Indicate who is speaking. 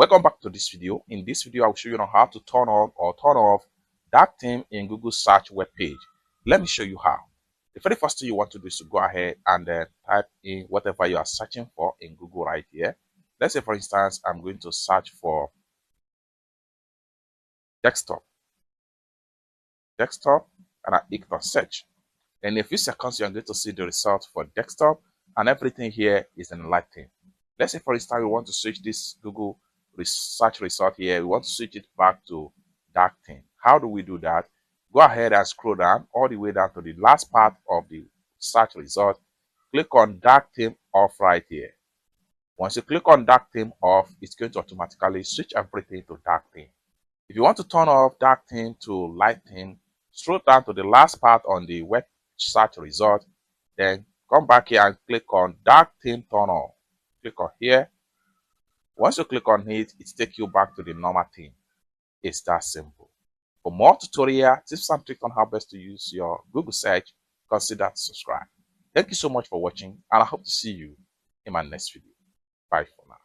Speaker 1: Welcome back to this video. In this video, I will show you how to turn on or turn off dark theme in Google search web page. Let me show you how. The very first thing you want to do is to go ahead and type in whatever you are searching for in Google right here. Let's say, for instance, I'm going to search for desktop, and I click on search. In a few seconds, you're going to see the result for desktop, and everything here is in light theme. Let's say, for instance, we want to switch this Google search result here. We want to switch it back to dark theme. How do we do that? Go ahead and scroll down all the way down to the last part of the search result. Click on dark theme off right here. Once you click on dark theme off, it's going to automatically switch everything to dark theme. If you want to turn off dark theme to light theme, scroll down to the last part on the web search result, then come back here and click on dark theme turn on. Click on here. Once you click on it, it takes you back to the normal theme. It's that simple. For more tutorial tips and tricks on how best to use your Google search, consider to subscribe. Thank you so much for watching, and I hope to see you in my next video. Bye for now.